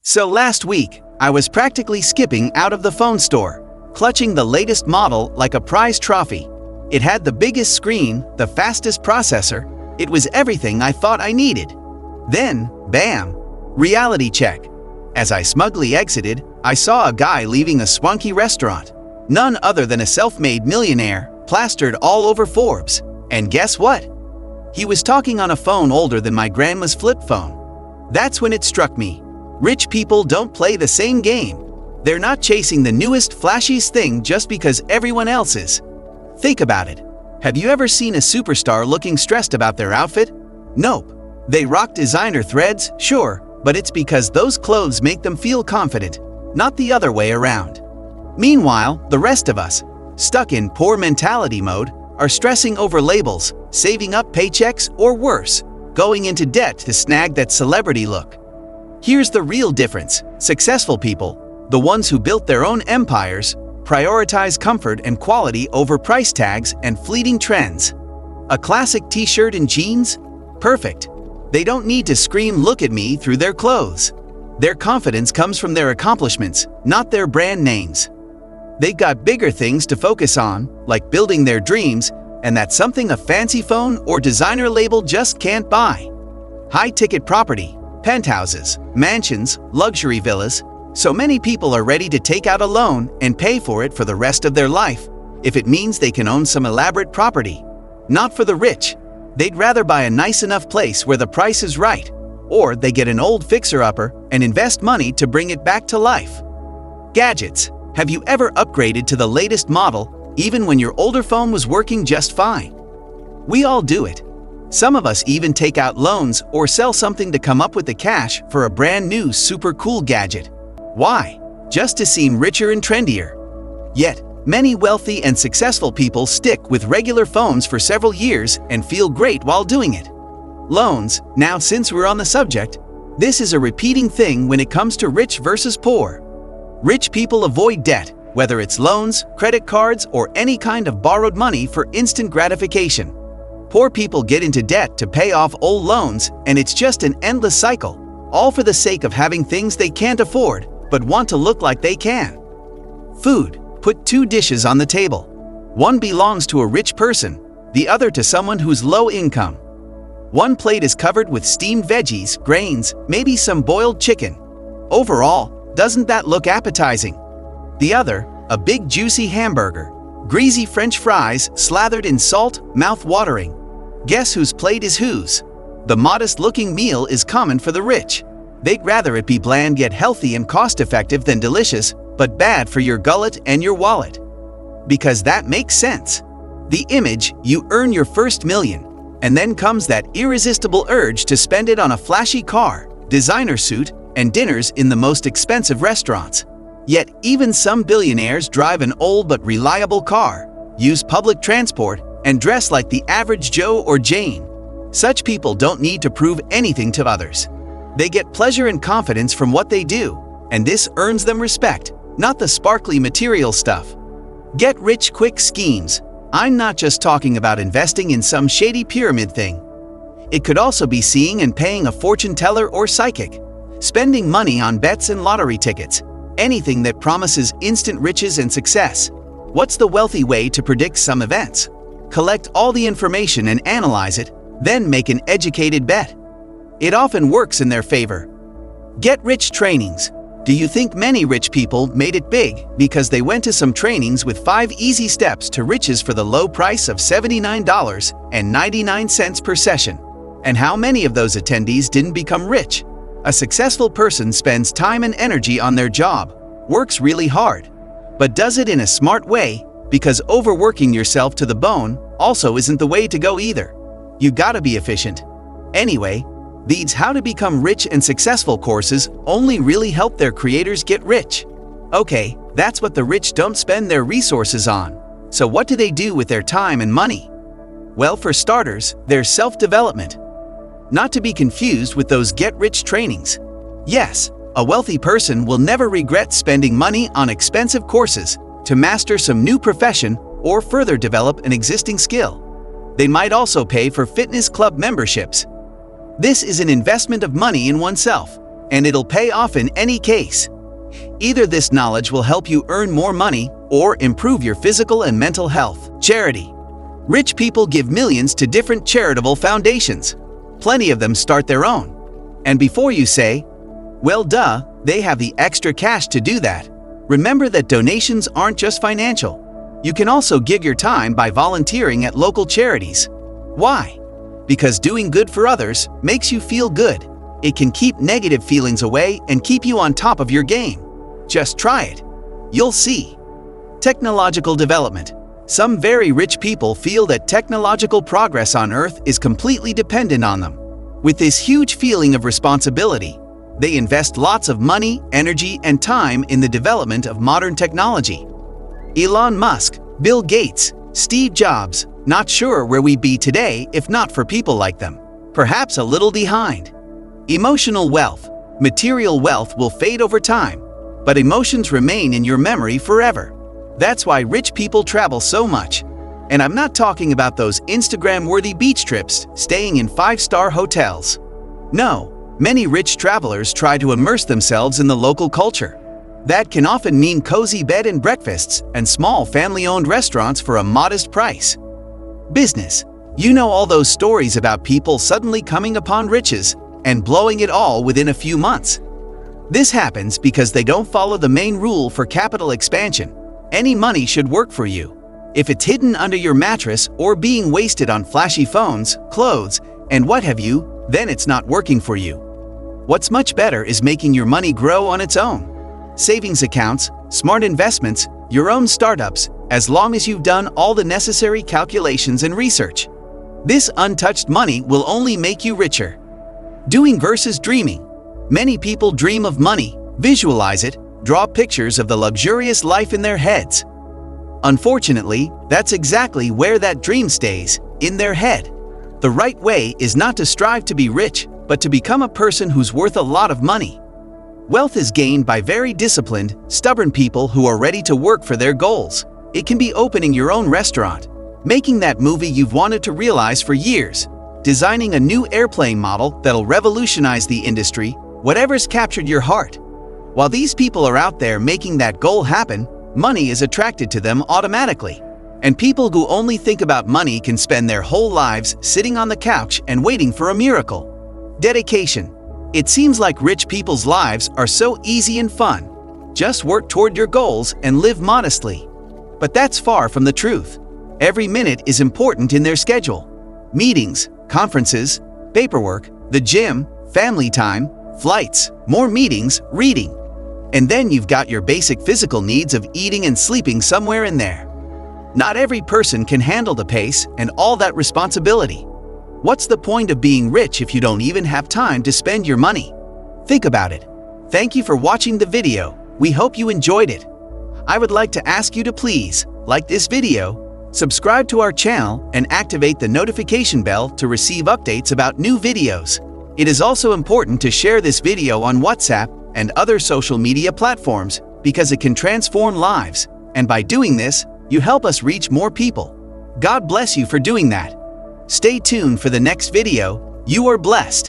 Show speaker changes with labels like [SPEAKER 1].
[SPEAKER 1] So last week, I was practically skipping out of the phone store, clutching the latest model like a prize trophy. It had the biggest screen, the fastest processor. It was everything I thought I needed. Then, bam! Reality check. As I smugly exited, I saw a guy leaving a swanky restaurant. None other than a self-made millionaire, plastered all over Forbes. And guess what? He was talking on a phone older than my grandma's flip phone. That's when it struck me. Rich people don't play the same game. They're not chasing the newest, flashiest thing just because everyone else is. Think about it. Have you ever seen a superstar looking stressed about their outfit? Nope. They rock designer threads, sure, but it's because those clothes make them feel confident, not the other way around. Meanwhile, the rest of us, stuck in poor mentality mode, are stressing over labels, saving up paychecks, or worse, going into debt to snag that celebrity look. Here's the real difference. Successful people, the ones who built their own empires, prioritize comfort and quality over price tags and fleeting trends. A classic t-shirt and jeans? Perfect. They don't need to scream "look at me" through their clothes. Their confidence comes from their accomplishments, not their brand names. They've got bigger things to focus on, like building their dreams, and that's something a fancy phone or designer label just can't buy. High-ticket property, penthouses, mansions, luxury villas. So many people are ready to take out a loan and pay for it for the rest of their life, if it means they can own some elaborate property. Not for the rich. They'd rather buy a nice enough place where the price is right, or they get an old fixer-upper and invest money to bring it back to life. Gadgets. Have you ever upgraded to the latest model, even when your older phone was working just fine? We all do it. Some of us even take out loans or sell something to come up with the cash for a brand new super cool gadget. Why? Just to seem richer and trendier. Yet, many wealthy and successful people stick with regular phones for several years and feel great while doing it. Loans. Now, since we're on the subject, this is a repeating thing when it comes to rich versus poor. Rich people avoid debt, whether it's loans, credit cards, or any kind of borrowed money for instant gratification. Poor people get into debt to pay off old loans, and it's just an endless cycle, all for the sake of having things they can't afford, but want to look like they can. Food. Put two dishes on the table. One belongs to a rich person, the other to someone who's low income. One plate is covered with steamed veggies, grains, maybe some boiled chicken. Overall, doesn't that look appetizing? The other, a big juicy hamburger, greasy French fries slathered in salt, mouth-watering. Guess whose plate is whose? The modest-looking meal is common for the rich. They'd rather it be bland yet healthy and cost-effective than delicious, but bad for your gullet and your wallet. Because that makes sense. The image, you earn your first million, and then comes that irresistible urge to spend it on a flashy car, designer suit, and dinners in the most expensive restaurants. Yet even some billionaires drive an old but reliable car, use public transport, and dress like the average Joe or Jane. Such people don't need to prove anything to others. They get pleasure and confidence from what they do, and this earns them respect, not the sparkly material stuff. Get-rich-quick schemes. I'm not just talking about investing in some shady pyramid thing. It could also be seeing and paying a fortune teller or psychic, spending money on bets and lottery tickets, anything that promises instant riches and success. What's the wealthy way to predict some events? Collect all the information and analyze it, then make an educated bet. It often works in their favor. Get-rich trainings. Do you think many rich people made it big because they went to some trainings with 5 easy steps to riches for the low price of $79.99 per session? And how many of those attendees didn't become rich? A successful person spends time and energy on their job, works really hard, but does it in a smart way, because overworking yourself to the bone also isn't the way to go either. You gotta be efficient. Anyway, these How to Become Rich and Successful courses only really help their creators get rich. Okay, that's what the rich don't spend their resources on. So what do they do with their time and money? Well, for starters, there's self-development. Not to be confused with those get-rich trainings. Yes, a wealthy person will never regret spending money on expensive courses to master some new profession or further develop an existing skill. They might also pay for fitness club memberships. This is an investment of money in oneself, and it'll pay off in any case. Either this knowledge will help you earn more money or improve your physical and mental health. Charity. Rich people give millions to different charitable foundations. Plenty of them start their own. And before you say, well, duh, they have the extra cash to do that, remember that donations aren't just financial. You can also give your time by volunteering at local charities. Why? Because doing good for others makes you feel good. It can keep negative feelings away and keep you on top of your game. Just try it. You'll see. Technological development. Some very rich people feel that technological progress on Earth is completely dependent on them. With this huge feeling of responsibility, they invest lots of money, energy, and time in the development of modern technology. Elon Musk, Bill Gates, Steve Jobs, not sure where we'd be today if not for people like them. Perhaps a little behind. Emotional wealth. Material wealth will fade over time, but emotions remain in your memory forever. That's why rich people travel so much. And I'm not talking about those Instagram-worthy beach trips, staying in 5-star hotels. No, many rich travelers try to immerse themselves in the local culture. That can often mean cozy bed and breakfasts and small family-owned restaurants for a modest price. Business. You know all those stories about people suddenly coming upon riches and blowing it all within a few months. This happens because they don't follow the main rule for capital expansion. Any money should work for you. If it's hidden under your mattress or being wasted on flashy phones, clothes, and what have you, then it's not working for you. What's much better is making your money grow on its own. Savings accounts, smart investments, your own startups, as long as you've done all the necessary calculations and research. This untouched money will only make you richer. Doing versus dreaming. Many people dream of money, visualize it, draw pictures of the luxurious life in their heads. Unfortunately, that's exactly where that dream stays, in their head. The right way is not to strive to be rich, but to become a person who's worth a lot of money. Wealth is gained by very disciplined, stubborn people who are ready to work for their goals. It can be opening your own restaurant, making that movie you've wanted to realize for years, designing a new airplane model that'll revolutionize the industry, whatever's captured your heart. While these people are out there making that goal happen, money is attracted to them automatically. And people who only think about money can spend their whole lives sitting on the couch and waiting for a miracle. Dedication. It seems like rich people's lives are so easy and fun. Just work toward your goals and live modestly. But that's far from the truth. Every minute is important in their schedule. Meetings, conferences, paperwork, the gym, family time, flights, more meetings, reading. And then you've got your basic physical needs of eating and sleeping somewhere in there. Not every person can handle the pace and all that responsibility. What's the point of being rich if you don't even have time to spend your money? Think about it. Thank you for watching the video. We hope you enjoyed it. I would like to ask you to please like this video, subscribe to our channel, and activate the notification bell to receive updates about new videos. It is also important to share this video on WhatsApp and other social media platforms because it can transform lives, and by doing this, you help us reach more people. God bless you for doing that. Stay tuned for the next video. You are blessed.